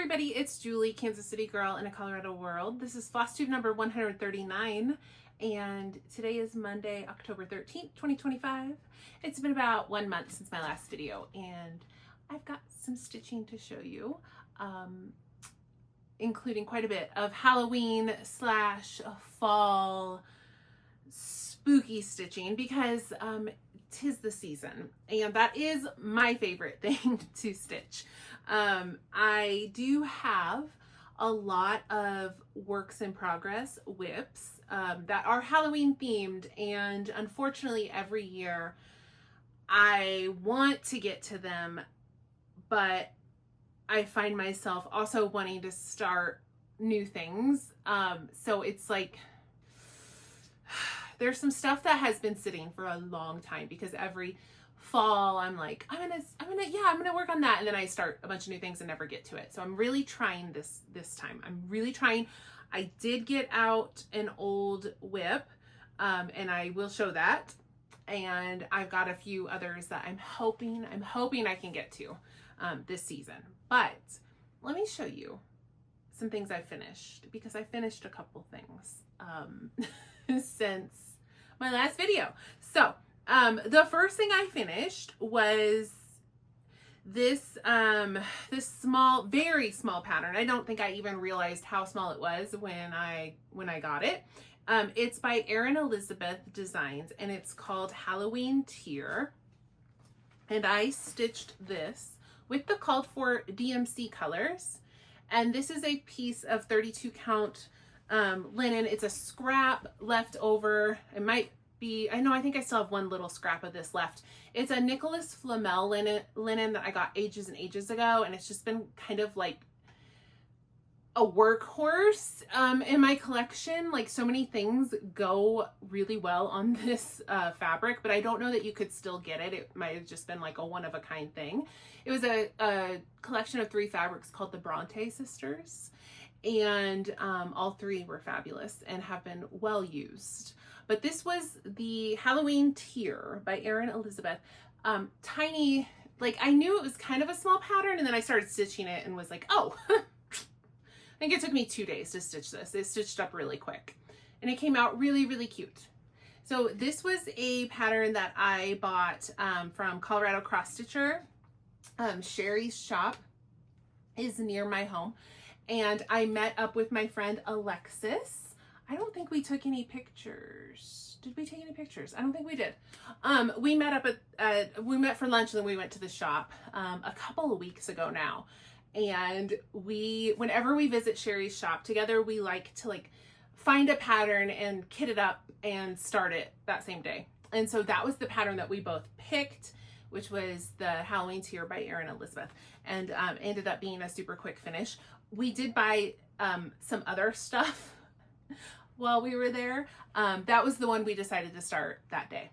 everybody, it's Julie, Kansas City girl in a Colorado world. This is Flosstube number 139, and today is Monday, October 13th, 2025. It's been about 1 month since my last video, and I've got some stitching to show you, including quite a bit of Halloween / fall spooky stitching because tis the season, and that is my favorite thing to stitch. I do have a lot of works in progress whips that are Halloween themed, and unfortunately every year I want to get to them, but I find myself also wanting to start new things. So it's like there's some stuff that has been sitting for a long time because every fall I'm like, I'm gonna work on that, and then I start a bunch of new things and never get to it. So I'm really trying this time. I'm really trying. I did get out an old whip, and I will show that. And I've got a few others that I'm hoping I can get to this season. But let me show you some things I finished, because I finished a couple things since my last video. So the first thing I finished was this this small, very small pattern. I don't think I even realized how small it was when I got it. It's by Erin Elizabeth Designs, and it's called Halloween Tier. And I stitched this with the called for DMC colors. And this is a piece of 32 count linen. It's a scrap left over. It might be, I think I still have one little scrap of this left. It's a Nicholas Flamel linen that I got ages and ages ago, and it's just been kind of like a workhorse in my collection. Like, so many things go really well on this fabric, but I don't know that you could still get it. It might have just been like a one-of-a-kind thing. It was a collection of 3 fabrics called the Bronte Sisters, and all 3 were fabulous and have been well used. But this was the Halloween Tier by Erin Elizabeth. Tiny, like, I knew it was kind of a small pattern, and then I started stitching it and was like, oh, I think it took me 2 days to stitch this. It stitched up really quick, and it came out really, really cute. So this was a pattern that I bought from Colorado Cross Stitcher. Sherry's shop is near my home, and I met up with my friend Alexis. I don't think we took any pictures. Did we take any pictures? I don't think we did. We met up we met for lunch, and then we went to the shop a couple of weeks ago now. And whenever we visit Sherry's shop together, we like to find a pattern and kit it up and start it that same day. And so that was the pattern that we both picked, which was the Halloween Tier by Erin Elizabeth, and ended up being a super quick finish. We did buy some other stuff while we were there. That was the one we decided to start that day.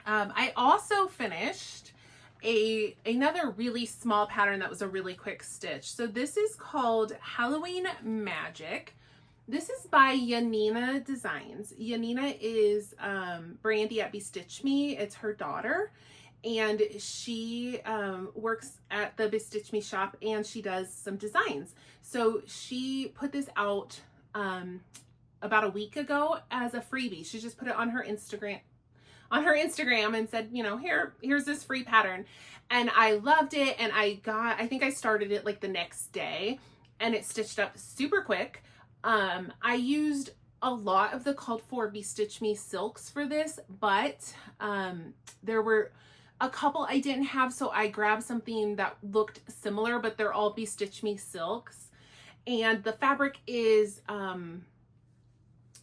I also finished another really small pattern that was a really quick stitch. So this is called Halloween Magic. This is by Yanina Designs. Yanina is Brandy at Bestitch Me. It's her daughter, and she works at the Bestitch Me shop, and she does some designs. So she put this out about a week ago as a freebie. She just put it on her Instagram and said, you know, here's this free pattern. And I loved it, and I think I started it like the next day, and it stitched up super quick. I used a lot of the called for Bestitch Me silks for this, but there were a couple I didn't have, so I grabbed something that looked similar, but they're all Bestitch Me silks. And the fabric is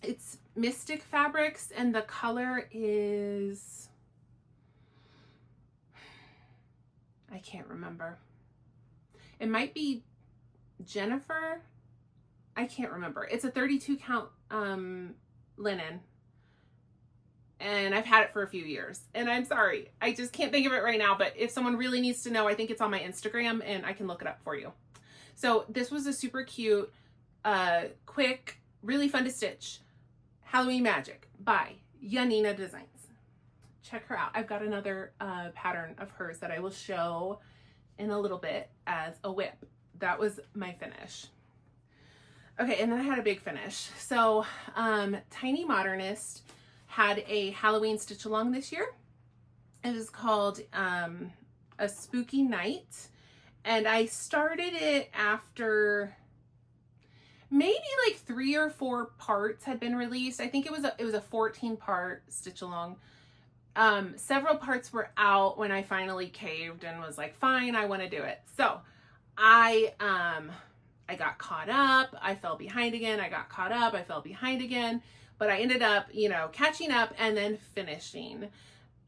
it's Mystic Fabrics, and the color is, I can't remember. It might be Jennifer. I can't remember. It's a 32 count linen, and I've had it for a few years, and I'm sorry, I just can't think of it right now, but if someone really needs to know, I think it's on my Instagram, and I can look it up for you. So this was a super cute, quick, really fun to stitch Halloween Magic by Yanina Designs. Check her out. I've got another pattern of hers that I will show in a little bit as a whip that was my finish. Okay, and then I had a big finish. So Tiny Modernist had a Halloween stitch along this year. It was called A Spooky Night, and I started it after maybe like 3 or 4 parts had been released. I think it was a 14-part stitch along. Several parts were out when I finally caved and was like, fine, I want to do it. So I got caught up. I fell behind again. I got caught up. I fell behind again. But I ended up, catching up and then finishing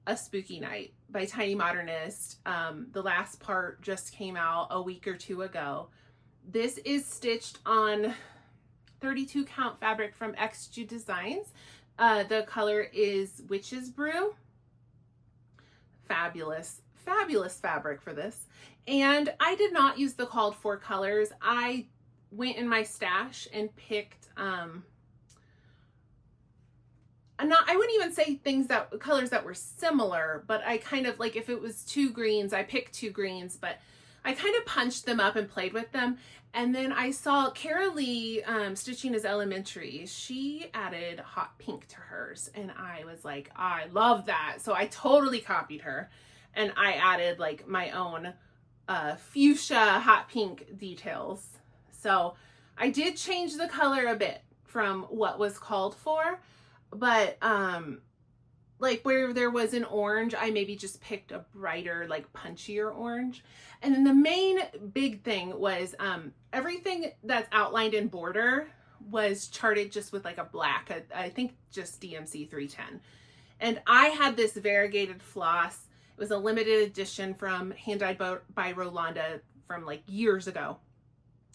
A Spooky Night by Tiny Modernist. The last part just came out a week or 2 ago. This is stitched on 32 count fabric from XG Designs. The color is Witch's Brew. Fabulous, fabulous fabric for this. And I did not use the called for colors. I went in my stash and picked, I wouldn't even say colors that were similar, but I kind of like, if it was 2 greens, I picked 2 greens, but I kind of punched them up and played with them. And then I saw Cara Lee, Stitching is Elementary. She added hot pink to hers. And I was like, I love that. So I totally copied her. And I added like my own fuchsia hot pink details. So I did change the color a bit from what was called for. But like where there was an orange, I maybe just picked a brighter, like punchier orange. And then the main big thing was everything that's outlined in border was charted just with like a black, I think just DMC 310. And I had this variegated floss. It was a limited edition from Hand Dyed by Rolanda from like years ago.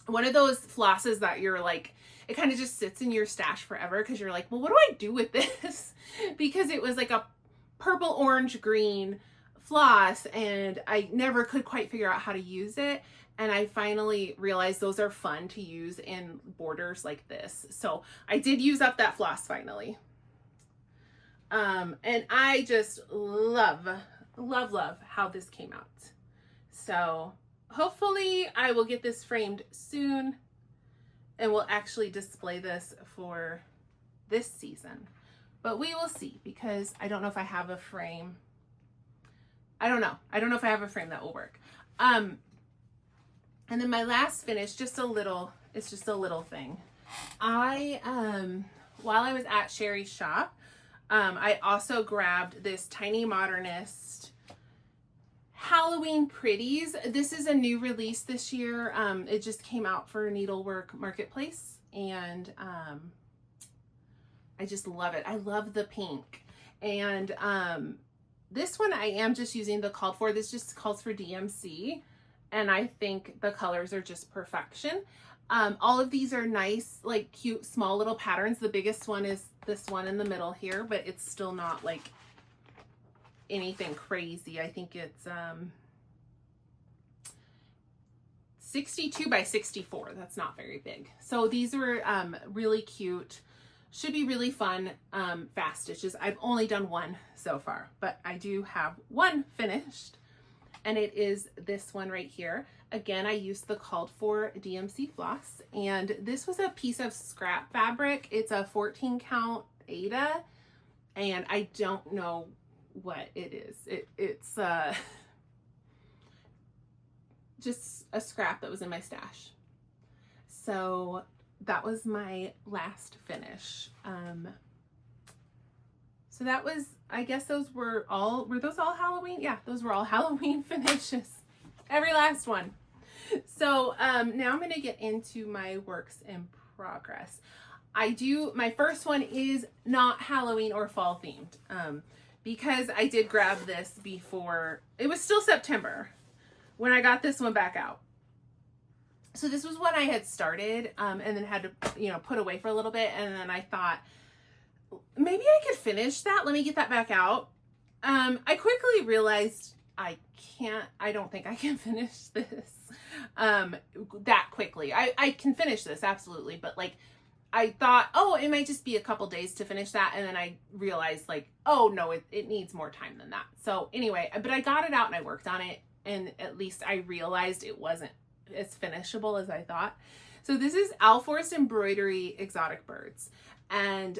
One of those flosses that you're like, it kind of just sits in your stash forever because you're like, well, what do I do with this? Because it was like a purple, orange, green floss, and I never could quite figure out how to use it. And I finally realized those are fun to use in borders like this. So I did use up that floss finally. And I just love how this came out. So hopefully I will get this framed soon and we'll actually display this for this season. But we will see, because I don't know if I have a frame. I don't know if I have a frame that will work. And then my last finish, it's just a little thing. While I was at Sherry's shop, I also grabbed this Tiny Modernist Halloween Pretties. This is a new release this year. It just came out for Needlework Marketplace, and I just love it. I love the pink. And this one I am just using the called for. This just calls for DMC, and I think the colors are just perfection. All of these are nice, like cute, small little patterns. The biggest one is this one in the middle here, but it's still not like anything crazy. I think it's 62 by 64. That's not very big. So these were really cute. Should be really fun fast stitches. I've only done one so far, but I do have one finished, and it is this one right here. Again, I used the called for DMC floss, and this was a piece of scrap fabric. It's a 14 count Aida, and I don't know what it is. It's just a scrap that was in my stash. So that was my last finish. So that was, I guess those were those all Halloween? Yeah, those were all Halloween finishes. Every last one. So now I'm going to get into my works in progress. My first one is not Halloween or fall themed, because I did grab this before, it was still September when I got this one back out. So this was what I had started and then had to, put away for a little bit. And then I thought, maybe I could finish that. Let me get that back out. I quickly realized I don't think I can finish this that quickly. I can finish this, absolutely. But like, I thought, oh, it might just be a couple days to finish that. And then I realized like, oh no, it needs more time than that. So anyway, but I got it out and I worked on it. And at least I realized it wasn't as finishable as I thought. So this is Alforest Embroidery Exotic Birds. And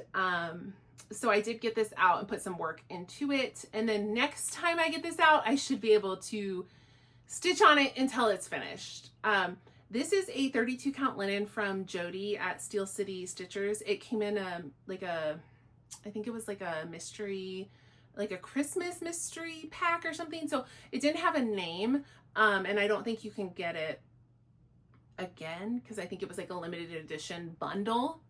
so I did get this out and put some work into it. And then next time I get this out, I should be able to stitch on it until it's finished. This is a 32 count linen from Jody at Steel City Stitchers. It came in I think it was like a mystery, like a Christmas mystery pack or something. So it didn't have a name. And I don't think you can get it again because I think it was like a limited edition bundle,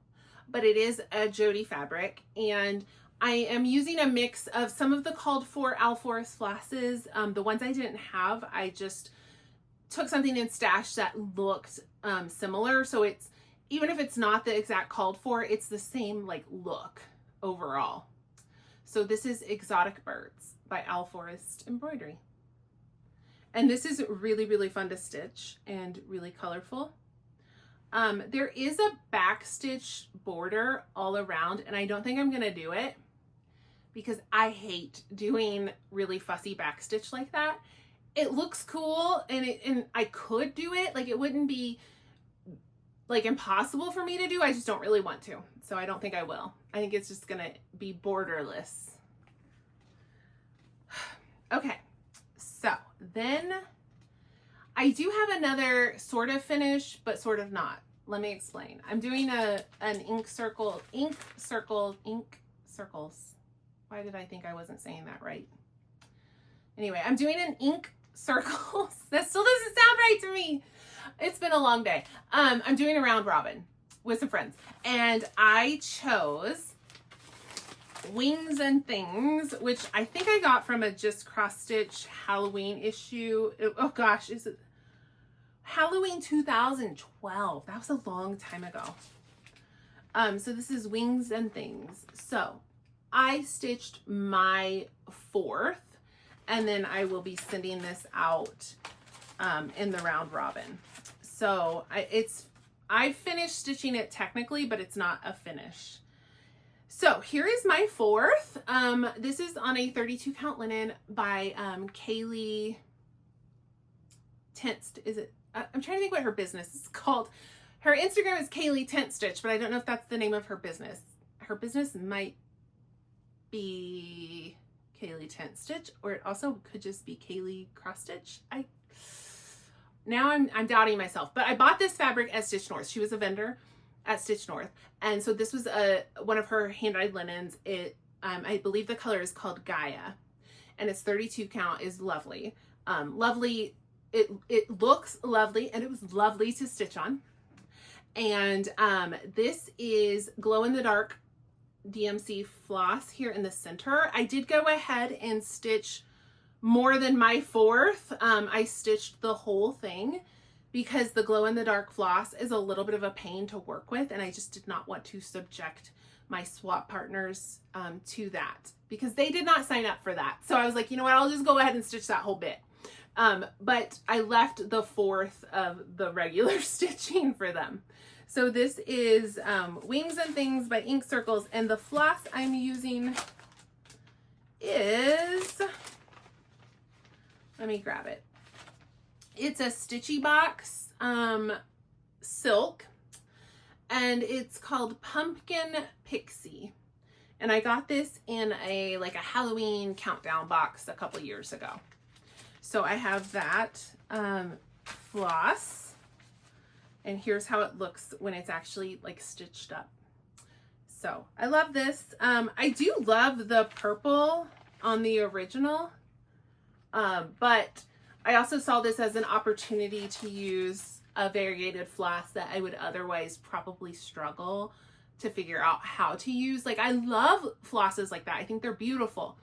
but it is a Jody fabric. And I am using a mix of some of the called for Alforest flosses. The ones I didn't have, I just took something in stash that looked similar. So it's, even if it's not the exact called for, it's the same like look overall. So this is Exotic Birds by Alforest Embroidery. And this is really, really fun to stitch and really colorful. There is a back stitch border all around, and I don't think I'm gonna do it because I hate doing really fussy back stitch like that. It looks cool and I could do it. Like, it wouldn't be like impossible for me to do. I just don't really want to. So I don't think I will. I think it's just gonna be borderless. Okay. So then I do have another sort of finish, but sort of not. Let me explain. I'm doing an ink circles. Why did I think I wasn't saying that right? Anyway, I'm doing an ink circles. That still doesn't sound right to me. It's been a long day. I'm doing a round robin with some friends, and I chose Wings and Things, which I think I got from a Just Cross Stitch Halloween issue. Oh gosh, is it Halloween 2012? That was a long time ago. So this is Wings and Things. So I stitched my 4th, and then I will be sending this out in the round robin. So I finished stitching it technically, but it's not a finish. So here is my 4th. This is on a 32 count linen by Kaylee Tent. Is it? I'm trying to think what her business is called. Her Instagram is Kaylee Tent Stitch, but I don't know if that's the name of her business. Her business might be Kaylee Tent Stitch, or it also could just be Kaylee Cross Stitch. Now I'm doubting myself, but I bought this fabric at Stitch North. She was a vendor at Stitch North, and so this was one of her hand-dyed linens. I believe the color is called Gaia, and it's 32 count. Is lovely. Lovely. It looks lovely, and it was lovely to stitch on. And this is glow in the dark DMC floss here in the center. I did go ahead and stitch more than my 4th. I stitched the whole thing because the glow in the dark floss is a little bit of a pain to work with, and I just did not want to subject my swap partners to that because they did not sign up for that. So I was like, you know what, I'll just go ahead and stitch that whole bit. But I left the 4th of the regular stitching for them. So this is Wings and Things by Ink Circles, and the floss I'm using is, let me grab it. It's a Stitchy Box silk, and it's called Pumpkin Pixie. And I got this in a Halloween countdown box a couple years ago. So I have that floss, and here's how it looks when it's actually like stitched up. So I love this. I do love the purple on the original, but I also saw this as an opportunity to use a variegated floss that I would otherwise probably struggle to figure out how to use. Like, I love flosses like that. I think they're beautiful.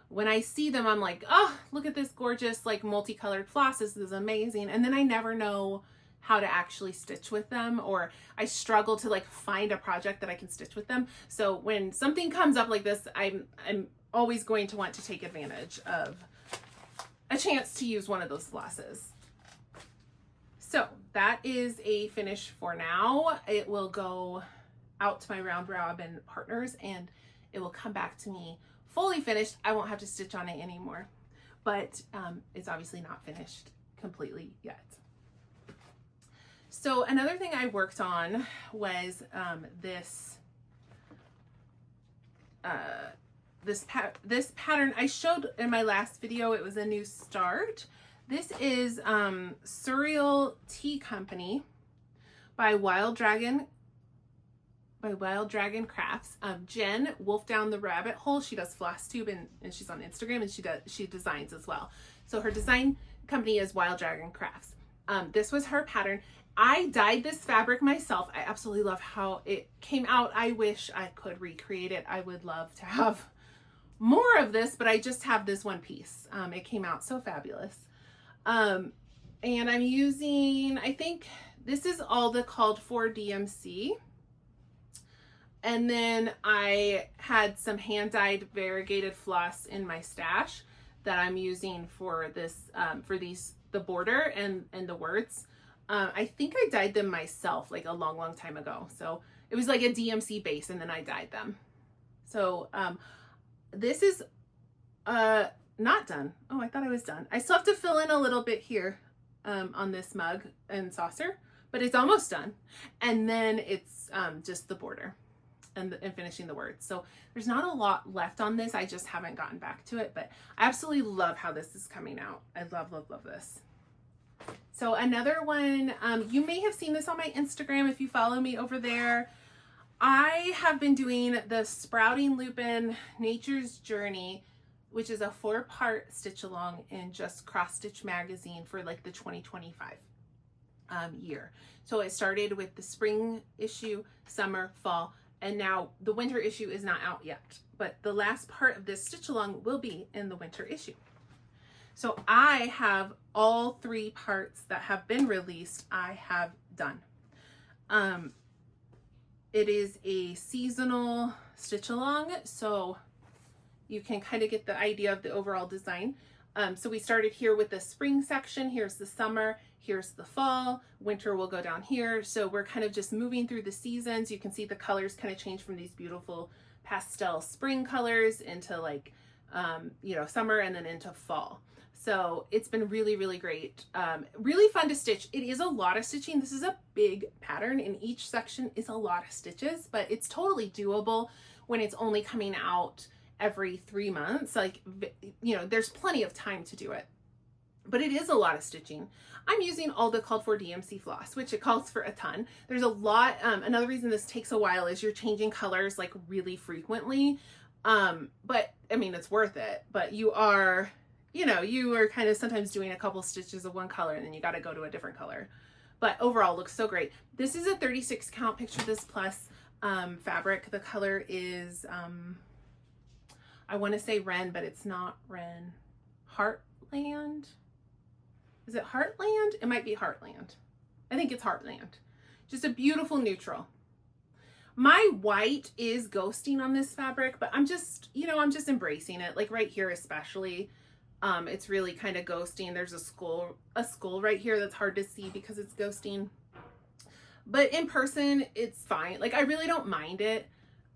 When I see them, I'm like, oh, look at this gorgeous, like, multicolored floss. This is amazing. And then I never know how to actually stitch with them, or I struggle to like find a project that I can stitch with them. So when something comes up like this, I'm always going to want to take advantage of a chance to use one of those flosses. So that is a finish for now. It will go out to my round robin partners, and it will come back to me fully finished. I won't have to stitch on it anymore, but it's obviously not finished completely yet. So another thing I worked on was this pattern I showed in my last video. It was a new start. This is Surreal Tea Company by Wild Dragon Crafts. Jen Wolf Down the Rabbit Hole. She does Flosstube and she's on Instagram, and she designs as well. So her design company is Wild Dragon Crafts. This was her pattern. I dyed this fabric myself. I absolutely love how it came out. I wish I could recreate it. I would love to have more of this, but I just have this one piece. It came out so fabulous. And I'm using, I think this is all the called for DMC. And then I had some hand-dyed variegated floss in my stash that I'm using for this, the border and the words. I think I dyed them myself like a long time ago. So it was like a DMC base and then I dyed them. So this is not done. Oh, I thought I was done. I still have to fill in a little bit here on this mug and saucer, but it's almost done. And then it's just the border and finishing the words. So there's not a lot left on this. I just haven't gotten back to it, but I absolutely love how this is coming out. I love this. So another one, you may have seen this on my Instagram if you follow me over there. I have been doing the Sprouting Lupin Nature's Journey, which is a 4-part stitch along in Just Cross Stitch magazine for like the 2025 year. So it started with the spring issue, summer, fall, and now the winter issue is not out yet, but the last part of this stitch along will be in the winter issue. So I have all 3 parts that have been released. I have done. It is a seasonal stitch along, so you can kind of get the idea of the overall design. So we started here with the spring section. Here's the summer, here's the fall, winter will go down here. So we're kind of just moving through the seasons. You can see the colors kind of change from these beautiful pastel spring colors into like, summer and then into fall. So it's been really great. Really fun to stitch. It is a lot of stitching. This is a big pattern and each section is a lot of stitches, but it's totally doable when it's only coming out every 3 months. Like, there's plenty of time to do it, but it is a lot of stitching. I'm using all the called for DMC floss, which it calls for a ton. There's a lot. Another reason this takes a while is you're changing colors like really frequently. But I mean, it's worth it, but you are kind of sometimes doing a couple stitches of one color and then you got to go to a different color. But overall looks so great. This is a 36 count Picture This Plus fabric. The color is, I want to say Wren, but it's not Wren. Heartland? Is it Heartland? It might be Heartland. I think it's Heartland. Just a beautiful neutral. My white is ghosting on this fabric, but I'm just embracing it. Like right here especially. It's really kind of ghosting. There's a skull right here that's hard to see because it's ghosting. But in person, it's fine. Like I really don't mind it.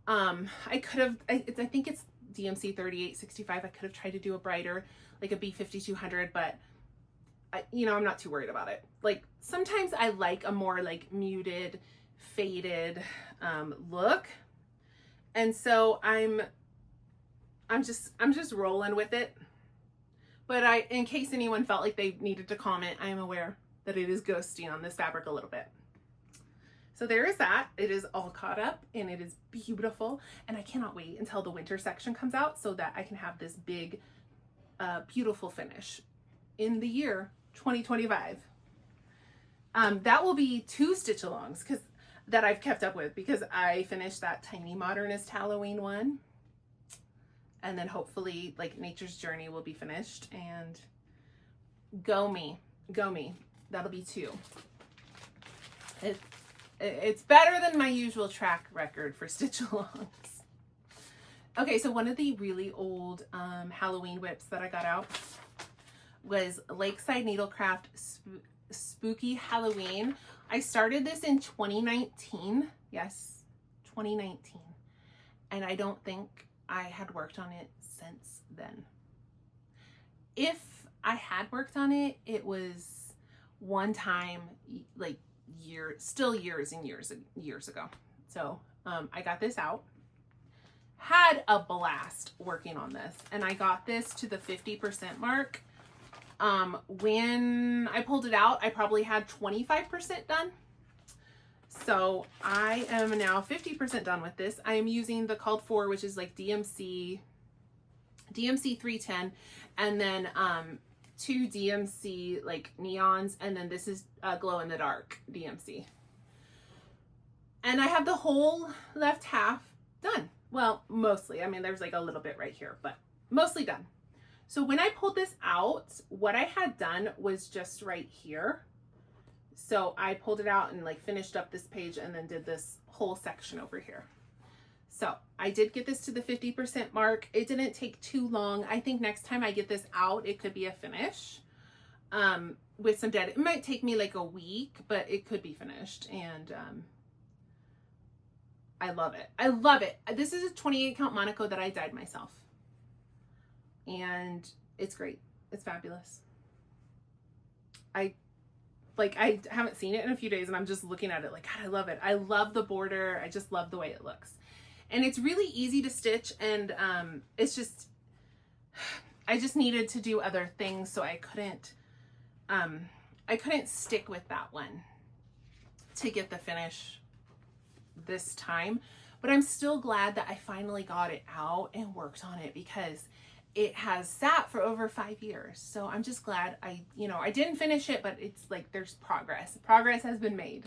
I think it's DMC 3865. I could have tried to do a brighter, like a B5200, but I'm not too worried about it. Like sometimes I like a more like muted, faded look. And so I'm just rolling with it. But in case anyone felt like they needed to comment, I am aware that it is ghosting on this fabric a little bit. So there is that. It is all caught up and it is beautiful. And I cannot wait until the winter section comes out so that I can have this big, beautiful finish in the year 2025. That will be 2 stitch alongs that I've kept up with because I finished that Tiny Modernist Halloween one. And then hopefully like Nature's Journey will be finished and go me. That'll be 2. It's better than my usual track record for stitch alongs. Okay, so one of the really old Halloween whips that I got out was Lakeside Needlecraft Spooky Halloween. I started this in 2019. Yes, 2019. And I don't think I had worked on it since then. If I had worked on it, it was one time like still years and years ago. So I got this out, had a blast working on this, and I got this to the 50% mark. When I pulled it out, I probably had 25% done. So I am now 50% done with this. I am using the called for, which is like DMC 310, and then 2 DMC like neons, and then this is glow in the dark DMC. And I have the whole left half done. Well, mostly. I mean, there's like a little bit right here, but mostly done. So when I pulled this out, what I had done was just right here. So I pulled it out and like finished up this page and then did this whole section over here. So I did get this to the 50% mark. It didn't take too long. I think next time I get this out, it could be a finish with some dead. It might take me like a week, but it could be finished. And I love it. I love it. This is a 28 count Monaco that I dyed myself. And it's great. It's fabulous. I haven't seen it in a few days and I'm just looking at it like, God, I love it. I love the border. I just love the way it looks. And it's really easy to stitch, and it's just, I just needed to do other things, so I couldn't stick with that one to get the finish this time. But I'm still glad that I finally got it out and worked on it, because it has sat for over 5 years. So I'm just glad I didn't finish it, but it's like there's progress. Progress has been made.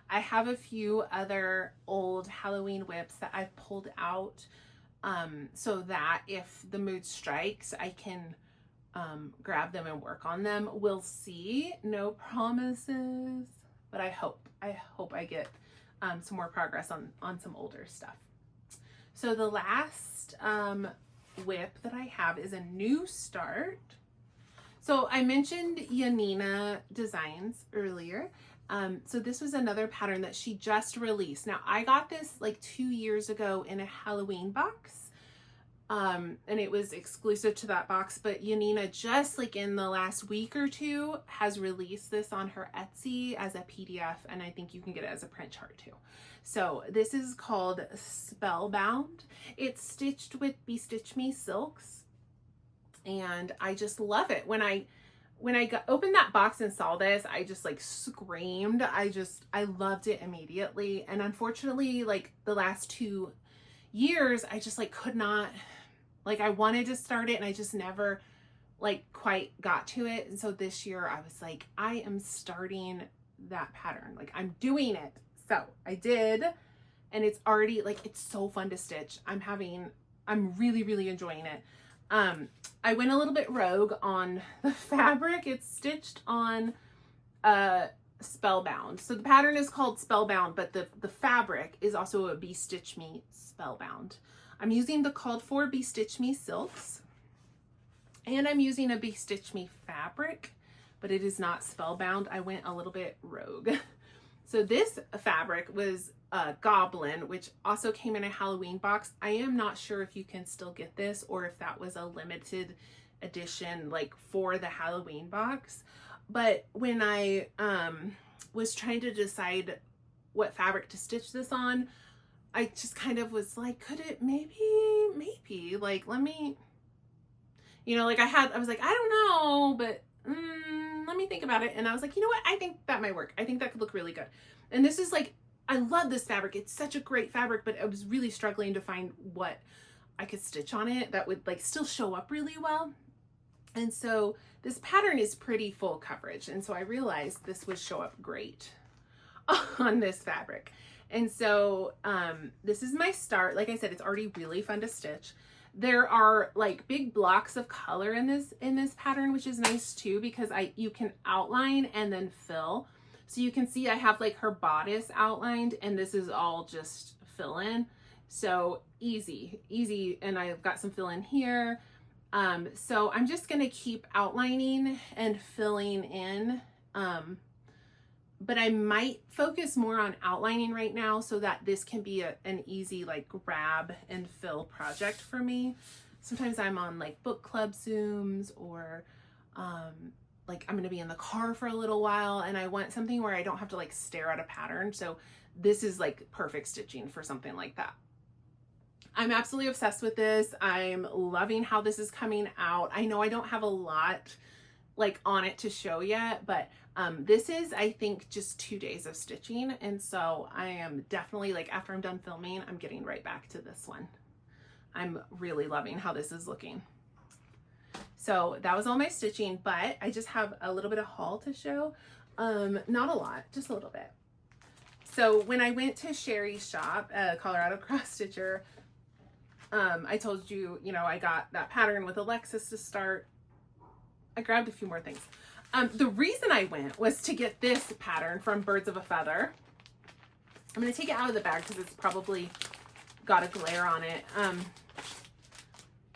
I have a few other old Halloween whips that I've pulled out so that if the mood strikes, I can grab them and work on them. We'll see. No promises, but I hope I get some more progress on some older stuff. So the last whip that I have is a new start. So I mentioned Yanina Designs earlier. So this was another pattern that she just released. Now I got this like 2 years ago in a Halloween box. And it was exclusive to that box, but Yanina just like in the last week or two has released this on her Etsy as a PDF, and I think you can get it as a print chart too. So this is called Spellbound. It's stitched with Be Stitch Me silks, and I just love it. When I opened that box and saw this, I just like screamed. I loved it immediately. And unfortunately, like the last 2 years, I just like could not, like I wanted to start it and I just never like quite got to it. And so this year I was like, I am starting that pattern. Like I'm doing it. So I did, and it's already like, it's so fun to stitch. I'm really, really enjoying it. I went a little bit rogue on the fabric. It's stitched on Spellbound. So the pattern is called Spellbound, but the fabric is also a Be Stitch Me Spellbound. I'm using the called for Be Stitch Me silks, and I'm using a Be Stitch Me fabric, but it is not Spellbound. I went a little bit rogue. So this fabric was Goblin, which also came in a Halloween box. I am not sure if you can still get this or if that was a limited edition like for the Halloween box. But when I was trying to decide what fabric to stitch this on, I just kind of was like, could it maybe like, let me, like I was like, I don't know, but let me think about it. And I was like, you know what? I think that might work. I think that could look really good. And this is like, I love this fabric. It's such a great fabric, but I was really struggling to find what I could stitch on it that would like still show up really well. And so this pattern is pretty full coverage. And so I realized this would show up great on this fabric. And so this is my start. Like I said, it's already really fun to stitch. There are like big blocks of color in this pattern, which is nice too, because you can outline and then fill. So you can see I have like her bodice outlined, and this is all just fill in. So easy. And I've got some fill in here. So I'm just going to keep outlining and filling in. But I might focus more on outlining right now so that this can be an easy like grab and fill project for me. Sometimes I'm on like book club Zooms or like I'm going to be in the car for a little while and I want something where I don't have to like stare at a pattern. So this is like perfect stitching for something like that. I'm absolutely obsessed with this. I'm loving how this is coming out. I know I don't have a lot like on it to show yet, but this is, I think, just 2 days of stitching. And so I am definitely like, after I'm done filming, I'm getting right back to this one. I'm really loving how this is looking. So that was all my stitching, but I just have a little bit of haul to show. Not a lot, just a little bit. So when I went to Sherry's shop, Colorado Cross Stitcher, I told you, you know, I got that pattern with Alexis to start. I grabbed a few more things. The reason I went was to get this pattern from Birds of a Feather. I'm going to take it out of the bag because it's probably got a glare on it.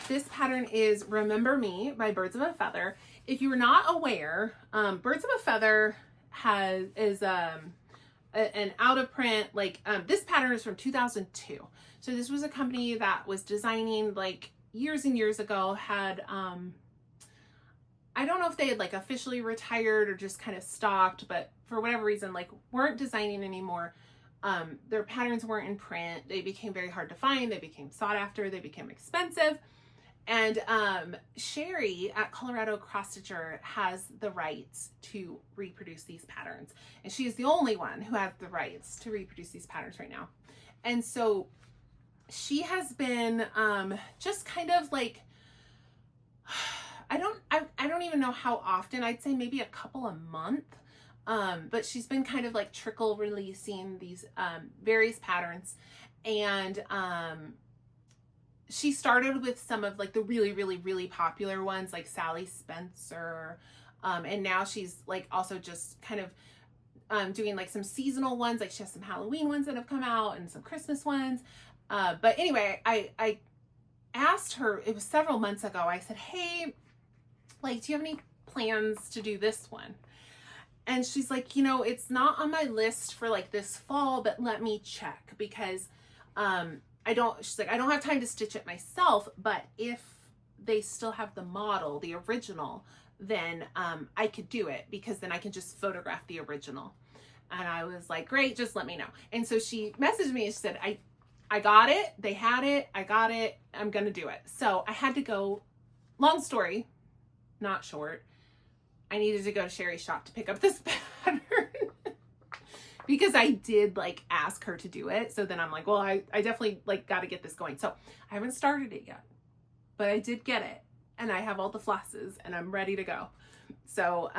This pattern is Remember Me by Birds of a Feather. If you were not aware, Birds of a Feather is an out of print, like this pattern is from 2002. So this was a company that was designing like years and years ago, had I don't know if they had like officially retired or just kind of stopped, but for whatever reason, like weren't designing anymore. Their patterns weren't in print. They became very hard to find. They became sought after. They became expensive. And Sherry at Colorado Cross Stitcher has the rights to reproduce these patterns. And she is the only one who has the rights to reproduce these patterns right now. And so she has been just kind of like, I don't even know how often. I'd say maybe a couple a month. But she's been kind of like trickle releasing these various patterns. And she started with some of like the really popular ones like Sally Spencer. And now she's like also just kind of doing like some seasonal ones. Like she has some Halloween ones that have come out and some Christmas ones. But anyway, I asked her, it was several months ago, I said, hey, like, do you have any plans to do this one? And she's like, you know, it's not on my list for like this fall, but let me check because she's like, I don't have time to stitch it myself, but if they still have the model, the original, then I could do it because then I can just photograph the original. And I was like, great, just let me know. And so she messaged me and she said, I got it. They had it. I got it. I'm going to do it. So I had to go, long story, not short. I needed to go to Sherry's shop to pick up this pattern because I did like ask her to do it. So then I'm like, well, I definitely like got to get this going. So I haven't started it yet, but I did get it and I have all the flosses and I'm ready to go. So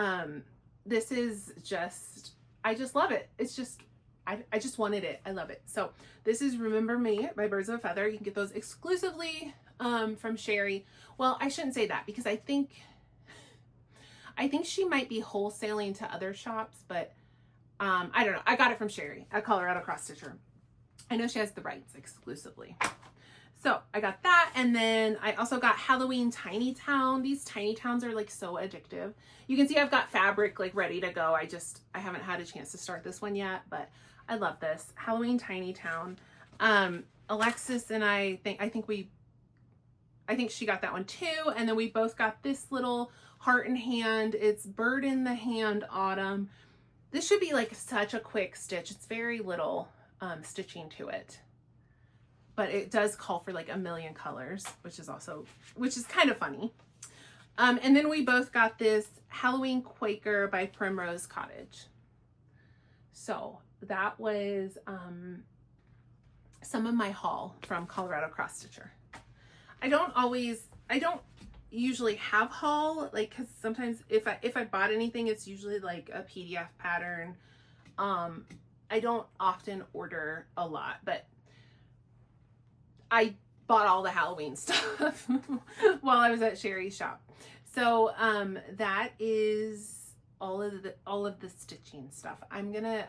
this is just, I just love it. It's just, I just wanted it. I love it. So this is Remember Me by Birds of a Feather. You can get those exclusively from Sherry. Well, I shouldn't say that because I think she might be wholesaling to other shops, but I don't know. I got it from Sherry at Colorado Cross Stitcher. I know she has the rights exclusively. So I got that. And then I also got Halloween Tiny Town. These tiny towns are like so addictive. You can see I've got fabric like ready to go. I haven't had a chance to start this one yet, but I love this. Halloween Tiny Town. Alexis and I think she got that one too. And then we both got this little heart in hand. It's bird in the hand autumn. This should be like such a quick stitch. It's very little stitching to it, but it does call for like a million colors, which is kind of funny. And then we both got this Halloween Quaker by Primrose Cottage. So that was some of my haul from Colorado Cross Stitcher. I don't usually have haul, like, because sometimes if I bought anything, it's usually like a PDF pattern. I don't often order a lot, but I bought all the Halloween stuff while I was at Sherry's shop. So that is all of the stitching stuff. I'm gonna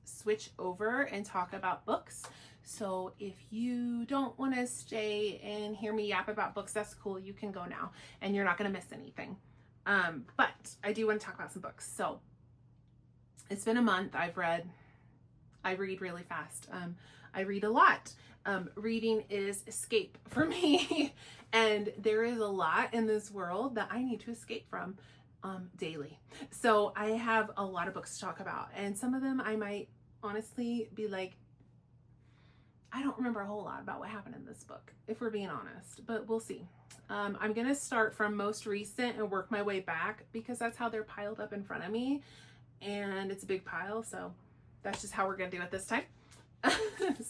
switch over and talk about books. So if you don't want to stay and hear me yap about books, that's cool. You can go now and you're not going to miss anything. But I do want to talk about some books. So it's been a month. I read really fast. I read a lot. Reading is escape for me. And there is a lot in this world that I need to escape from. daily. So I have a lot of books to talk about, and some of them I might honestly be like, I don't remember a whole lot about what happened in this book, if we're being honest, but we'll see. I'm going to start from most recent and work my way back because that's how they're piled up in front of me, and it's a big pile, so that's just how we're going to do it this time.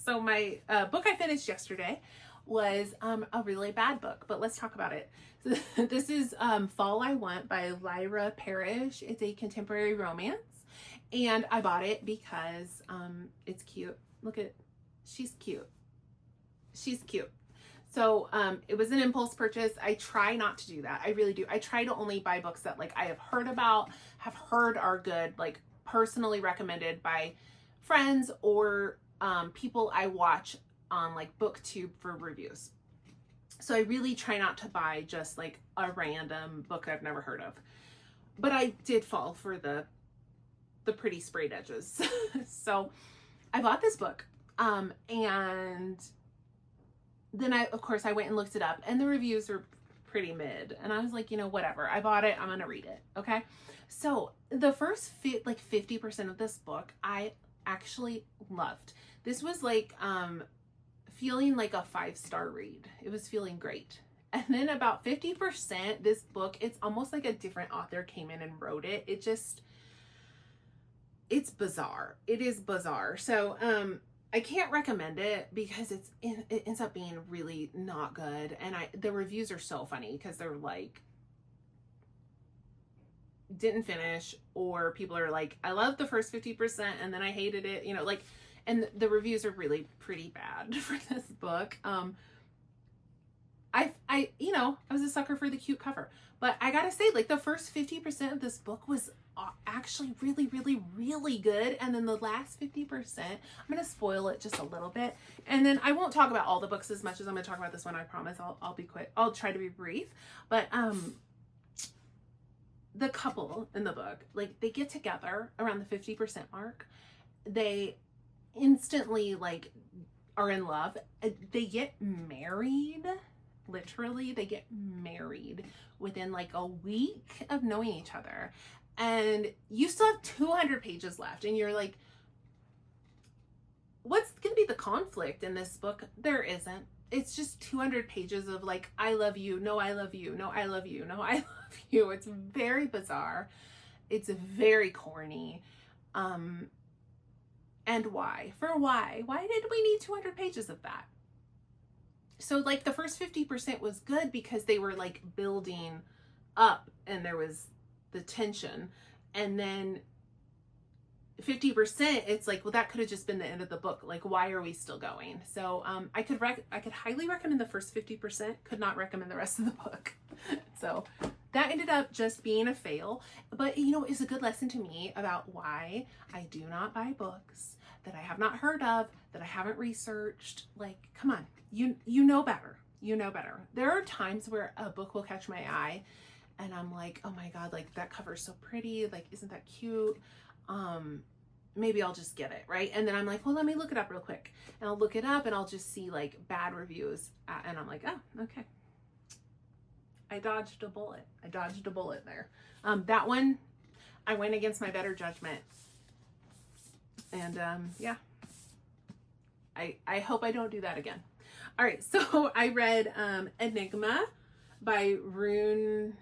So my book I finished yesterday was a really bad book, but let's talk about it. So this is Fall I Want by Lyra Parrish. It's a contemporary romance, and I bought it because it's cute. Look at, she's cute. She's cute. So it was an impulse purchase. I try not to do that. I really do. I try to only buy books that like I have heard about, have heard are good, like personally recommended by friends or people I watch on like BookTube for reviews. So I really try not to buy just like a random book I've never heard of. But I did fall for the pretty sprayed edges. So I bought this book. And then of course I went and looked it up, and the reviews were pretty mid. And I was like, you know, whatever. I bought it. I'm going to read it. Okay. So the first 50% of this book, I actually loved. This was like, feeling like a 5-star read. It was feeling great. And then about 50%, this book, it's almost like a different author came in and wrote it. It's bizarre. It is bizarre. So, I can't recommend it because it ends up being really not good. And the reviews are so funny because they're like, didn't finish, or people are like, I love the first 50% and then I hated it, you know, like, and the reviews are really pretty bad for this book. You know, I was a sucker for the cute cover, but I gotta say, like, the first 50% of this book was actually really, really, really good. And then the last 50%, I'm going to spoil it just a little bit. And then I won't talk about all the books as much as I'm going to talk about this one. I promise I'll be quick. I'll try to be brief, but, the couple in the book, like, they get together around the 50% mark. They instantly like are in love. They get married. Literally, they get married within like a week of knowing each other. And you still have 200 pages left. And you're like, what's going to be the conflict in this book? There isn't. It's just 200 pages of like, I love you. No, I love you. No, I love you. No, I love you. It's very bizarre. It's very corny. And why? For why? Why did we need 200 pages of that? So like the first 50% was good because they were like building up and there was the tension. And then 50%, it's like, well, that could have just been the end of the book. Like, why are we still going? So I could highly recommend the first 50%, could not recommend the rest of the book. So that ended up just being a fail. But, you know, it's a good lesson to me about why I do not buy books that I have not heard of, that I haven't researched. Like, come on, you know better. You know better. There are times where a book will catch my eye and I'm like, oh my God, like that cover's so pretty. Like, isn't that cute? Maybe I'll just get it, right? And then I'm like, well, let me look it up real quick. And I'll look it up and I'll just see like bad reviews. And I'm like, oh, okay. I dodged a bullet. I dodged a bullet there. That one, I went against my better judgment. And yeah, I hope I don't do that again. All right, so I read Enigma by Rune.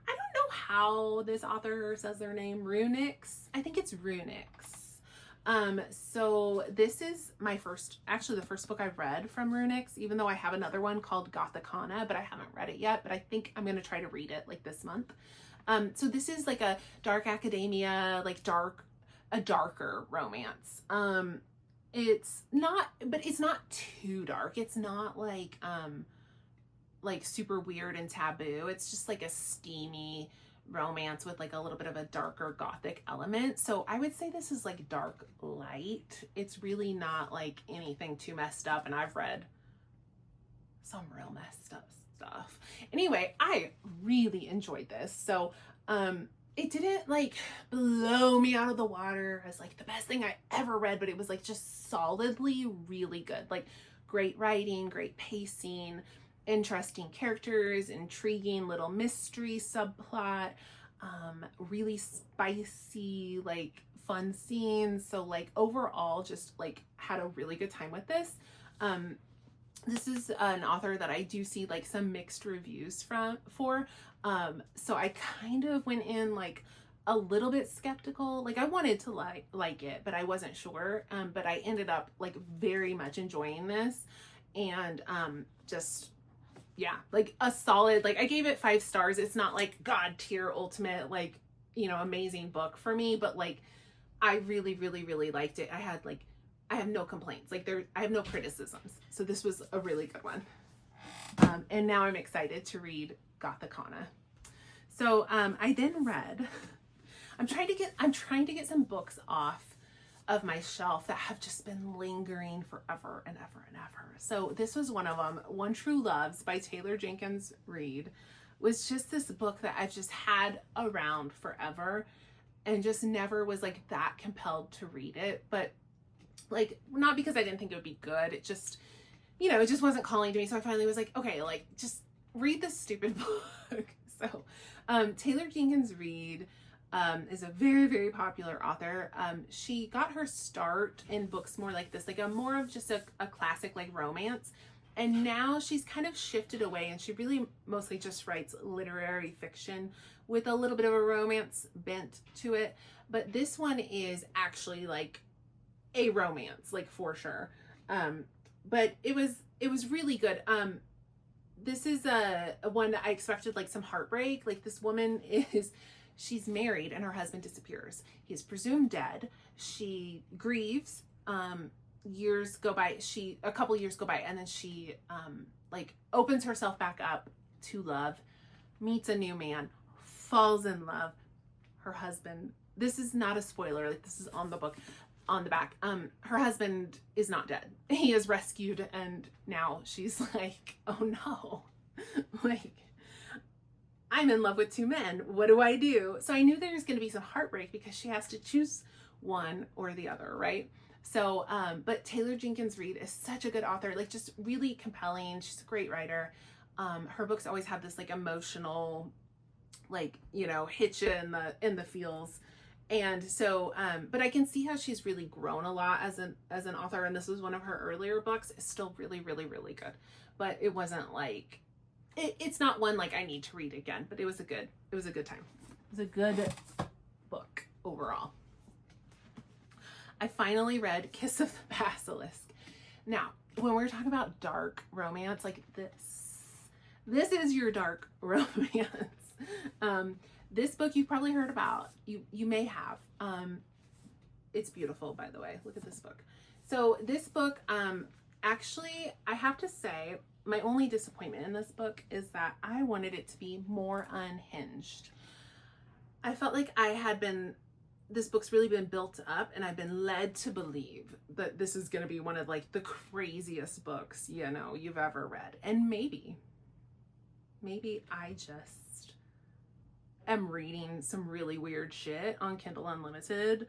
I don't know how this author says their name. Runix. I think it's Runix. So this is the first book I've read from Runix, even though I have another one called Gothicana, but I haven't read it yet, but I think I'm going to try to read it like this month. So this is like a dark academia, like a darker romance. It's not too dark. It's not like super weird and taboo. It's just like a steamy romance with like a little bit of a darker gothic element. So I would say this is like dark light. It's really not like anything too messed up, and I've read some real messed up stuff. Anyway, I really enjoyed this. So it didn't like blow me out of the water as like the best thing I ever read, but it was like just solidly really good. Like great writing, great pacing. interesting characters, intriguing little mystery subplot, really spicy, like fun scenes. So like overall just like had a really good time with this. This is an author that I do see like some mixed reviews for. So I kind of went in like a little bit skeptical. Like I wanted to like it, but I wasn't sure. But I ended up like very much enjoying this, and just yeah, like a solid, like I gave it 5 stars. It's not like God tier ultimate, like, you know, amazing book for me, but like I really, really, really liked it. I have no complaints. Like I have no criticisms. So this was a really good one. And now I'm excited to read Gothicana. So I then read, I'm trying to get some books off of my shelf that have just been lingering forever and ever and ever. So this was one of them. One True Loves by Taylor Jenkins Reid was just this book that I've just had around forever and just never was like that compelled to read it. But like, not because I didn't think it would be good. It just, you know, it just wasn't calling to me. So I finally was like, okay, like just read this stupid book. So Taylor Jenkins Reid is a very, very popular author. She got her start in books more like this, like a more of just a classic like romance. And now she's kind of shifted away, and she really mostly just writes literary fiction with a little bit of a romance bent to it. But this one is actually like a romance, like for sure. But it was really good. This is a one that I expected like some heartbreak. Like this woman she's married and her husband disappears. He is presumed dead. She grieves. Years go by. A couple years go by, and then she like opens herself back up to love, meets a new man, falls in love. Her husband. This is not a spoiler. Like this is on the book, on the back. Her husband is not dead. He is rescued, and now she's like, oh no, like I'm in love with 2 men. What do I do? So I knew there was going to be some heartbreak because she has to choose one or the other, right? So, but Taylor Jenkins Reid is such a good author, like just really compelling. She's a great writer. Her books always have this like emotional, like, you know, hitch you in the feels. And so, but I can see how she's really grown a lot as an author. And this was one of her earlier books. It's still really, really, really good. But it wasn't like, it's not one like I need to read again, but it was a good time. It was a good book overall. I finally read Kiss of the Basilisk. Now, when we're talking about dark romance, like this is your dark romance. This book you've probably heard about. You may have. It's beautiful, by the way. Look at this book. So this book, actually, I have to say, my only disappointment in this book is that I wanted it to be more unhinged. I felt like this book's really been built up, and I've been led to believe that this is going to be one of like the craziest books, you know, you've ever read. And maybe I just am reading some really weird shit on Kindle Unlimited,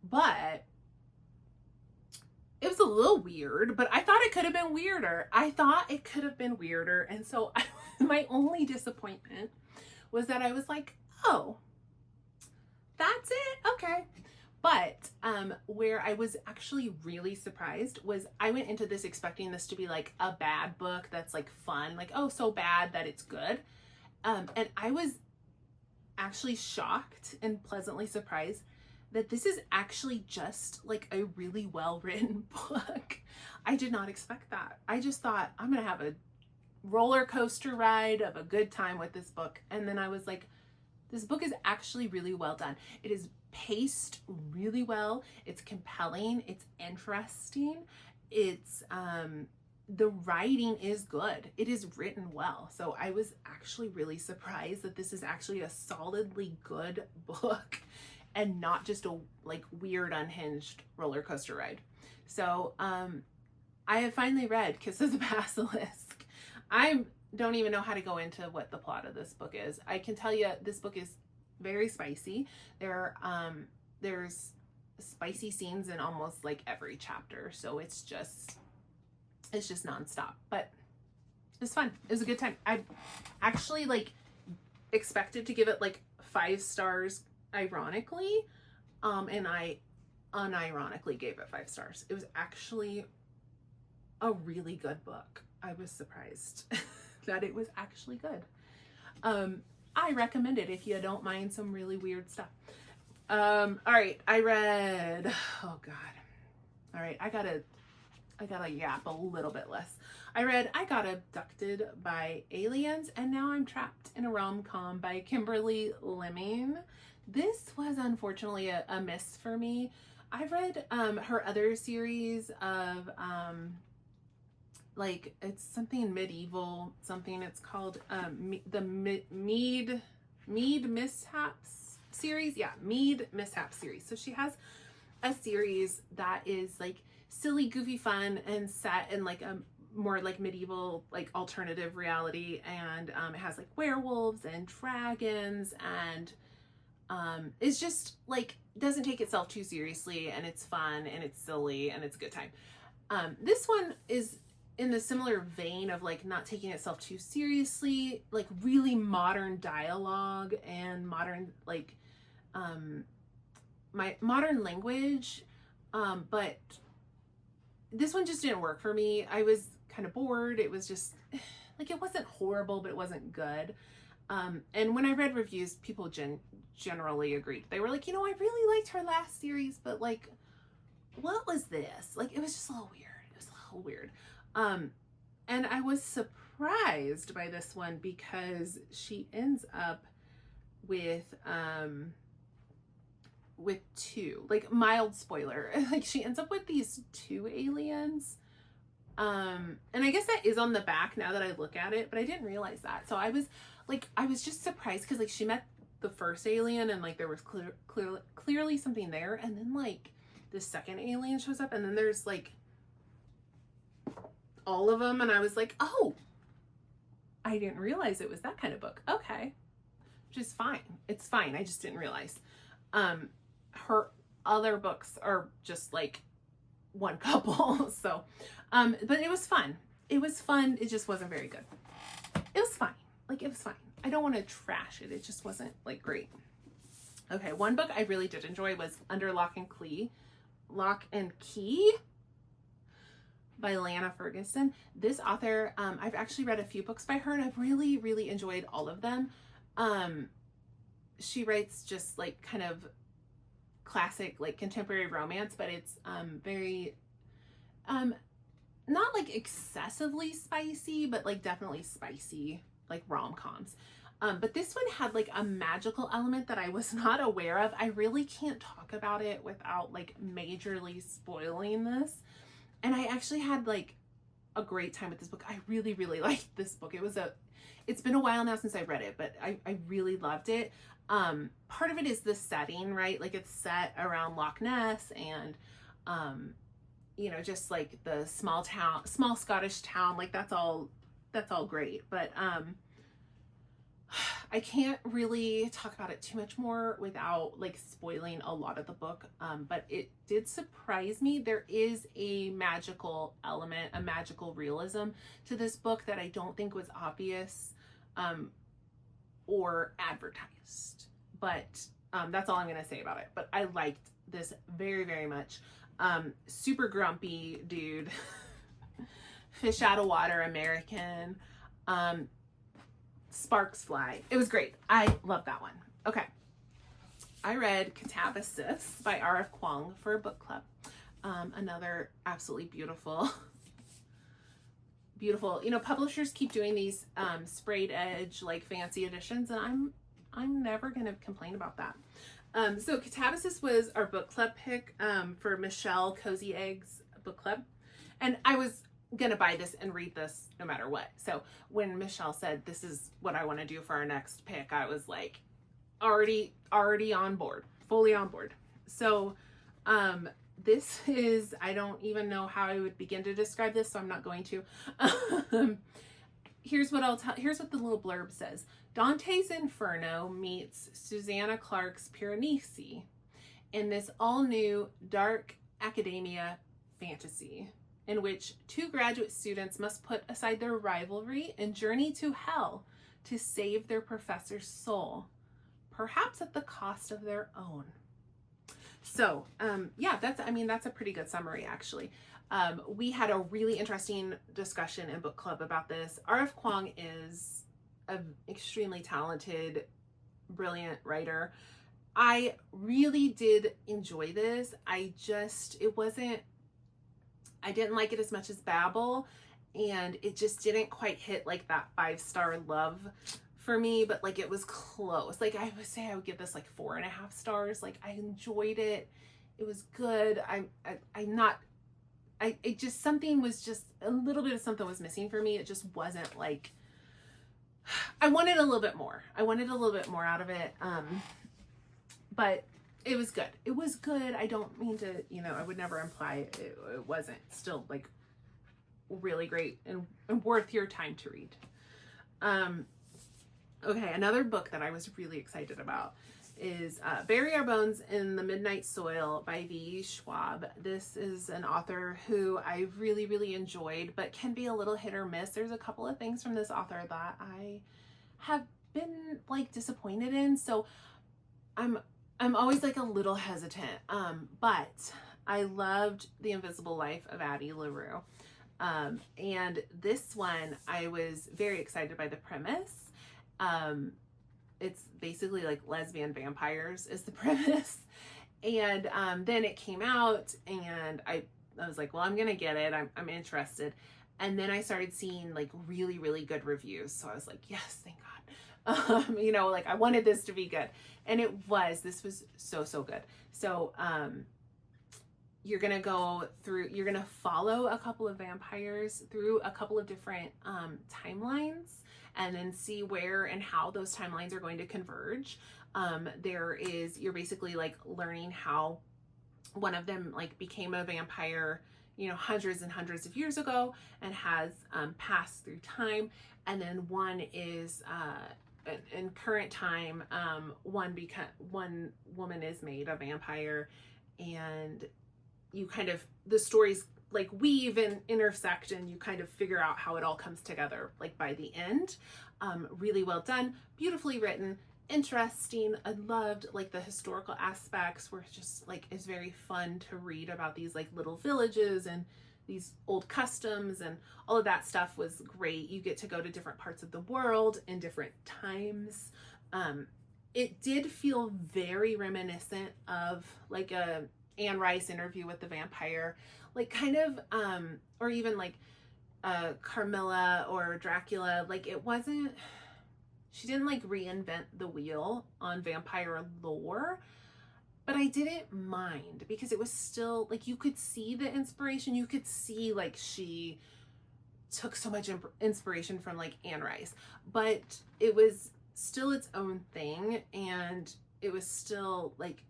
but it was a little weird, but I thought it could have been weirder. And so my only disappointment was that I was like, oh, that's it? Okay. But where I was actually really surprised was I went into this expecting this to be like a bad book that's like fun, like, oh, so bad that it's good. And I was actually shocked and pleasantly surprised that this is actually just like a really well-written book. I did not expect that. I just thought I'm gonna have a roller coaster ride of a good time with this book. And then I was like, this book is actually really well done. It is paced really well. It's compelling. It's interesting. It's, the writing is good. It is written well. So I was actually really surprised that this is actually a solidly good book and not just a like weird unhinged roller coaster ride. So I have finally read Kiss of the Basilisk. I don't even know how to go into what the plot of this book is. I can tell you this book is very spicy. There's spicy scenes in almost like every chapter. So it's just nonstop. But It was fun. It was a good time. I actually like expected to give it like 5 stars, ironically, and I unironically gave it 5 stars. It was actually a really good book. I was surprised that it was actually good. I recommend it if you don't mind some really weird stuff. All right, I read, oh God. All right, I gotta yap a little bit less. I read I Got Abducted by Aliens and Now I'm Trapped in a Rom-Com by Kimberly Lemming. This was unfortunately a miss for me. I've read her other series of like, it's something medieval, something. It's called the Mead Mishaps series. Yeah, Mead Mishaps series. So she has a series that is like silly, goofy fun and set in like a more like medieval, like alternative reality, and it has like werewolves and dragons, and it's just like doesn't take itself too seriously, and it's fun and it's silly and it's a good time. This one is in the similar vein of like not taking itself too seriously, like really modern dialogue and modern like my modern language, but this one just didn't work for me. I was kind of bored. It was just like, it wasn't horrible, but it wasn't good. And when I read reviews, people generally agreed. They were like, you know, I really liked her last series, but like, what was this? Like, it was just a little weird. It was a little weird. And I was surprised by this one because she ends up with 2, like, mild spoiler, like she ends up with these 2 aliens. And I guess that is on the back now that I look at it, but I didn't realize that. So I was just surprised because like she met the first alien and like there was clearly something there, and then like the second alien shows up, and then there's like all of them, and I was like, oh, I didn't realize it was that kind of book. Okay, which is fine. It's fine. I just didn't realize. Her other books are just like one couple. So, but it was fun. It was fun. It just wasn't very good. It was fine. Like, it was fine. I don't want to trash it. It just wasn't like great. Okay. One book I really did enjoy was Under Lock and Key by Lana Ferguson. This author, I've actually read a few books by her and I've really, really enjoyed all of them. She writes just like kind of classic, like contemporary romance, but it's very, not like excessively spicy, but like definitely spicy, like rom-coms. But this one had like a magical element that I was not aware of. I really can't talk about it without like majorly spoiling this. And I actually had like a great time with this book. I really, really liked this book. It's been a while now since I read it, but I really loved it. Part of it is the setting, right? Like it's set around Loch Ness and, you know, just like the small Scottish town, like that's all great. But, I can't really talk about it too much more without like spoiling a lot of the book. But it did surprise me. There is a magical element, a magical realism to this book that I don't think was obvious, or advertised, but that's all I'm gonna say about it. But I liked this very, very much. Super grumpy dude, fish out of water American, sparks fly. It was great. I love that one. Okay, I read Catabasis by R.F. Kuang for a book club. Another absolutely beautiful, you know, publishers keep doing these sprayed edge, like fancy editions, and I'm never gonna complain about that. So Catabasis was our book club pick for Michelle Cozy Eggs book club, and I was gonna buy this and read this no matter what. So when Michelle said this is what I want to do for our next pick, I was like already on board, fully on board. So this is, I don't even know how I would begin to describe this, so I'm not going to. Here's what the little blurb says. Dante's Inferno meets Susanna Clarke's Piranesi in this all new dark academia fantasy. in which two graduate students must put aside their rivalry and journey to hell to save their professor's soul, perhaps at the cost of their own. So, yeah, that's a pretty good summary, actually. We had a really interesting discussion in book club about this. R.F. Kuang is an extremely talented, brilliant writer. I really did enjoy this. I didn't like it as much as Babel, and it just didn't quite hit like that 5-star love for me, but like it was close. Like I would say I would give this like 4.5 stars. Like I enjoyed it. It was good. It just, something was just a little bit of something was missing for me. It just wasn't like, I wanted a little bit more. I wanted a little bit more out of it. But it was good. It was good. I don't mean to, I would never imply it wasn't still like really great and worth your time to read. Okay, another book that I was really excited about is Bury Our Bones in the Midnight Soil by V. Schwab. This is an author who I really, really enjoyed, but can be a little hit or miss. There's a couple of things from this author that I have been like disappointed in. So I'm always like a little hesitant. But I loved The Invisible Life of Addie LaRue. And this one, I was very excited by the premise. It's basically like lesbian vampires is the premise. And then it came out and I was like, well, I'm gonna get it. I'm interested. And then I started seeing like really, really good reviews. So I was like, yes, thank God. Like I wanted this to be good. And this was so good. So you're gonna follow a couple of vampires through a couple of different timelines, and then see where and how those timelines are going to converge. You're basically like learning how one of them like became a vampire, hundreds and hundreds of years ago and has passed through time. And then one is in current time, one woman is made a vampire, and you kind of, the stories like weave and intersect, and you kind of figure out how it all comes together like by the end. Really well done, beautifully written, interesting. I loved like the historical aspects where it's just like, it's very fun to read about these like little villages and these old customs, and all of that stuff was great. You get to go to different parts of the world in different times. It did feel very reminiscent of like a Anne Rice Interview with the Vampire, like kind of, or even like Carmilla or Dracula. Like she didn't like reinvent the wheel on vampire lore, but I didn't mind because it was still like, you could see the inspiration. You could see like she took so much inspiration from like Anne Rice, but it was still its own thing, and it was still like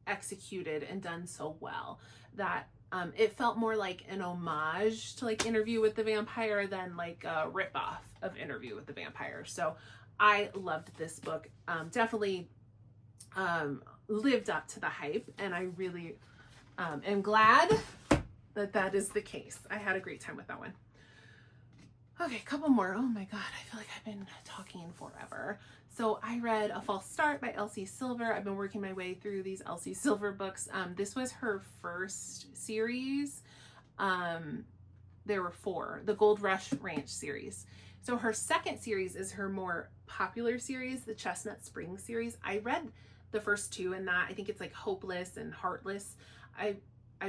executed and done so well that it felt more like an homage to like Interview with the Vampire than like a ripoff of Interview with the Vampire. So I loved this book. Definitely lived up to the hype, and I really am glad that is the case. I had a great time with that one. Okay, a couple more. Oh my God, I feel like I've been talking forever. So I read A False Start by Elsie Silver. I've been working my way through these Elsie Silver books. This was her first series. There were 4, the Gold Rush Ranch series. So her second series is her more popular series, the Chestnut Springs series. I read the first 2 in that. I think it's like Hopeless and Heartless. I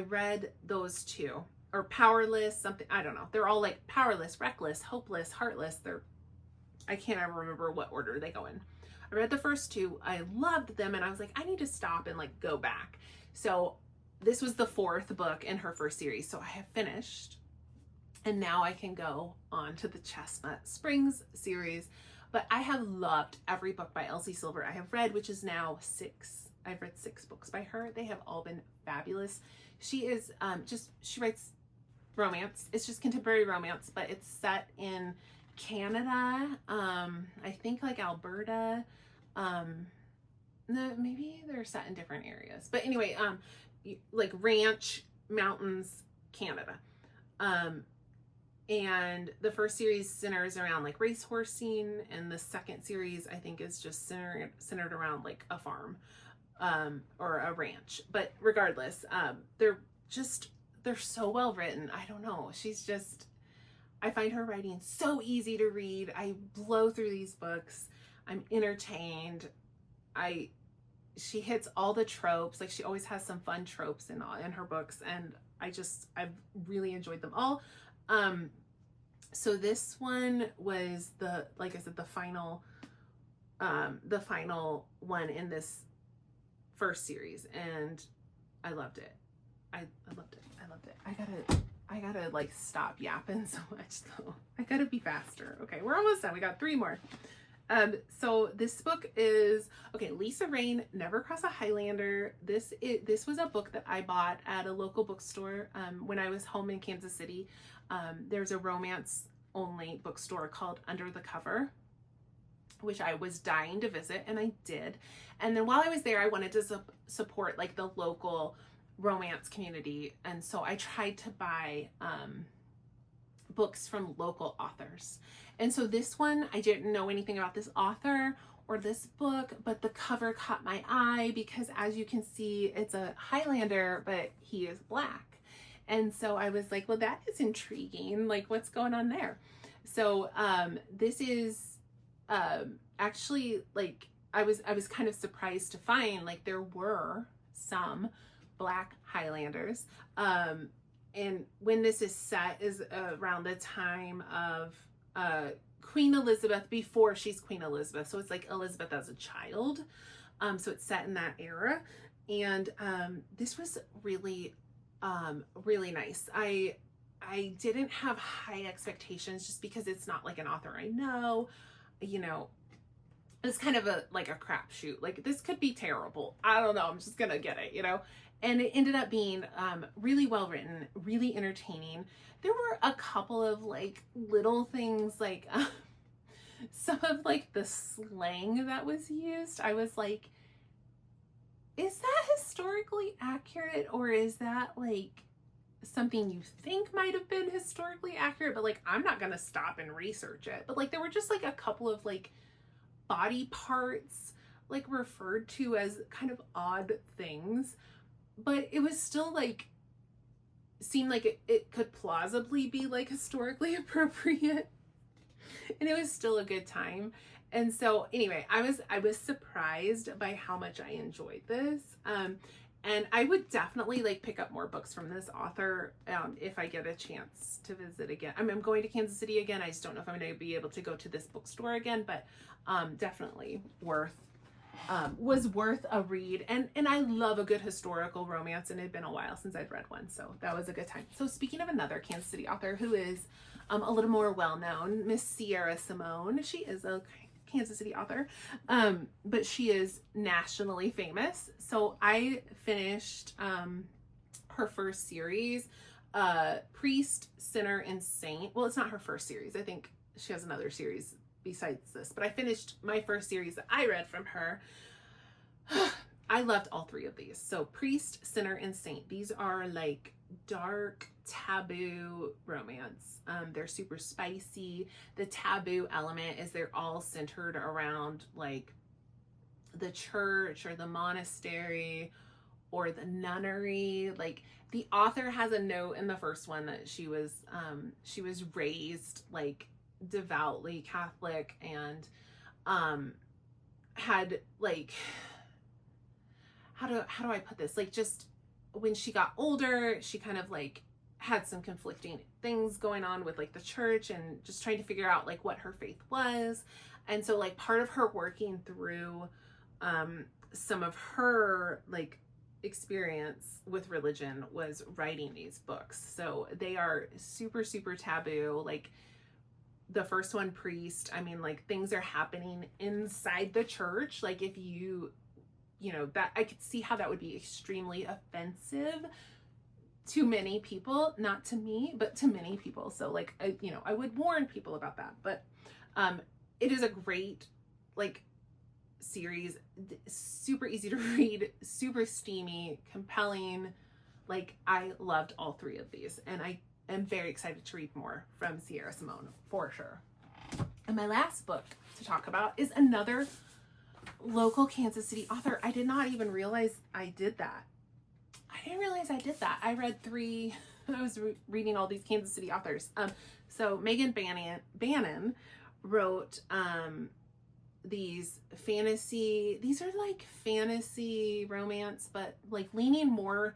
read those 2. Or Powerless, something, I don't know. They're all like Powerless, Reckless, Hopeless, Heartless. I can't ever remember what order they go in. I read the first 2. I loved them, and I was like, I need to stop and like go back. So this was the 4th book in her first series. So I have finished, and now I can go on to the Chestnut Springs series. But I have loved every book by Elsie Silver I have read, which is now 6. I've read 6 books by her. They have all been fabulous. She is she writes romance. It's just contemporary romance, but it's set in Canada. I think like Alberta. No, maybe they're set in different areas. But anyway, like ranch, mountains, Canada. And the first series centers around like racehorsing, and the second series I think is just centered around like a farm, or a ranch. But regardless, they're so well written. I don't know. I find her writing so easy to read. I blow through these books. I'm entertained. She hits all the tropes. Like, she always has some fun tropes in her books, and I've really enjoyed them all. So this one was like I said, the final one in this first series, and I loved it. I loved it. I gotta like stop yapping so much though. I gotta be faster. Okay, we're almost done. We got 3 more. So this book is, okay, Lisa Rain, Never Cross a Highlander. This was a book that I bought at a local bookstore when I was home in Kansas City. There's a romance only bookstore called Under the Cover, which I was dying to visit, and I did. And then while I was there, I wanted to support like the local romance community, and so I tried to buy books from local authors. And so this one, I didn't know anything about this author or this book, but the cover caught my eye because, as you can see, it's a Highlander, but he is Black. And so I was like, well, that is intriguing. Like, what's going on there? So this is actually, like, I was kind of surprised to find like there were some Black Highlanders. And when this is set is around the time of Queen Elizabeth, before she's Queen Elizabeth. So it's like Elizabeth as a child. So it's set in that era. And this was really nice. I didn't have high expectations just because it's not like an author I know. You know, it's kind of like a crapshoot. Like, this could be terrible. I don't know. I'm just gonna get it, you know? And it ended up being really well written, really entertaining. There were a couple of like little things, like some of like the slang that was used. I was like, is that historically accurate, or is that like something you think might have been historically accurate, but like I'm not gonna stop and research it. But like there were just like a couple of like body parts like referred to as kind of odd things, but it was still like seemed like it could plausibly be like historically appropriate, and it was still a good time. And so anyway, I was surprised by how much I enjoyed this. And I would definitely like pick up more books from this author if I get a chance to visit again. I mean, I'm going to Kansas City again. I just don't know if I'm going to be able to go to this bookstore again, but definitely was worth a read. And I love a good historical romance, and it had been a while since I'd read one, so that was a good time. So speaking of another Kansas City author who is a little more well-known, Miss Sierra Simone. She is a Kansas City author, but she is nationally famous. So I finished her first series, Priest, Sinner, and Saint. Well, it's not her first series. I think she has another series besides this, but I finished my first series that I read from her. I loved all 3 of these. So Priest, Sinner, and Saint. These are like dark, taboo romance. They're super spicy. The taboo element is they're all centered around like the church or the monastery or the nunnery. Like, the author has a note in the first one that she was raised like devoutly Catholic, and had like, how do I put this? Like, just when she got older, she kind of like had some conflicting things going on with like the church, and just trying to figure out like what her faith was. And so like part of her working through some of her like experience with religion was writing these books. So they are super, super taboo. Like the first one, Priest, I mean, like things are happening inside the church. Like if you know, that I could see how that would be extremely offensive to many people, not to me, but to many people. So like, I would warn people about that. But it is a great like series, super easy to read, super steamy, compelling. Like, I loved all 3 of these, and I am very excited to read more from Sierra Simone for sure. And my last book to talk about is another local Kansas City author. I did not even realize I did that. I read three, I was reading all these Kansas City authors. So Megan Bannon wrote these are like fantasy romance, but like leaning more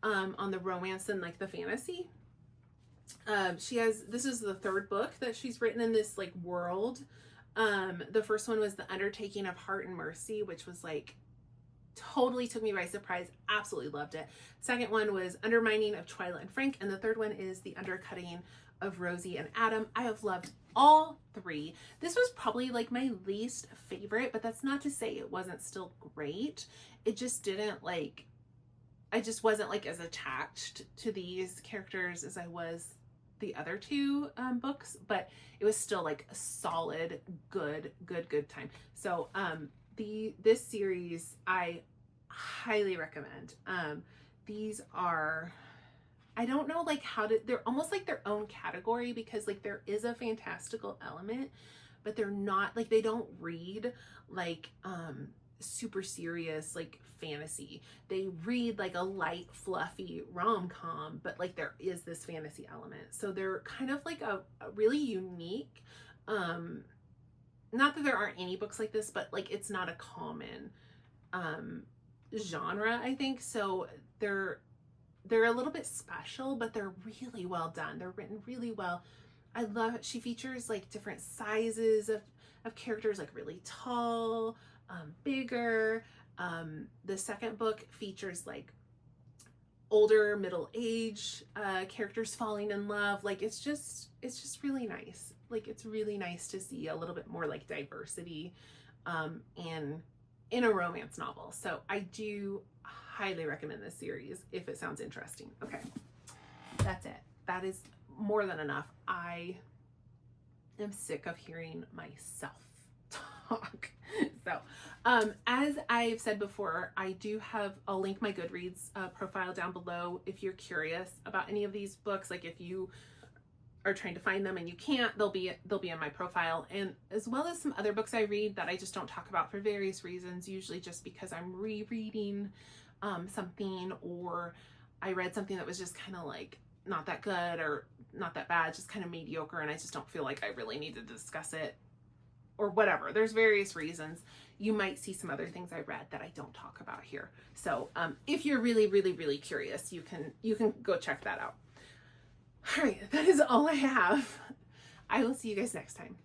on the romance than like the fantasy. This is the third book that she's written in this like world. The first one was The Undertaking of Heart and Mercy, which was like totally took me by surprise. Absolutely loved it. Second one was Undermining of Twyla and Frank, and the third one is The Undercutting of Rosie and Adam. I have loved all three. This was probably like my least favorite, but that's not to say it wasn't still great. It just didn't like, I just wasn't like as attached to these characters as I was the other two books, but it was still like a solid, good time. So this series I highly recommend. These are, I don't know like they're almost like their own category, because like there is a fantastical element, but they're not like, they don't read like super serious like fantasy. They read like a light fluffy rom-com, but like there is this fantasy element. So they're kind of like a really unique, not that there aren't any books like this, but like it's not a common genre, I think. So they're a little bit special, but they're really well done. They're written really well. I love it. She features like different sizes of characters, like really tall, bigger. The second book features like older middle-aged characters falling in love. Like it's just really nice. Like it's really nice to see a little bit more like diversity in a romance novel. So I do highly recommend this series if it sounds interesting. Okay, that's it. That is more than enough. I am sick of hearing myself talk. So as I've said before, I'll link my Goodreads profile down below if you're curious about any of these books. Like if you are trying to find them and you can't, they'll be in my profile, and as well as some other books I read that I just don't talk about for various reasons, usually just because I'm rereading something, or I read something that was just kind of like not that good or not that bad, just kind of mediocre, and I just don't feel like I really need to discuss it or whatever. There's various reasons. You might see some other things I read that I don't talk about here. So if you're really curious, you can go check that out. All right, that is all I have. I will see you guys next time.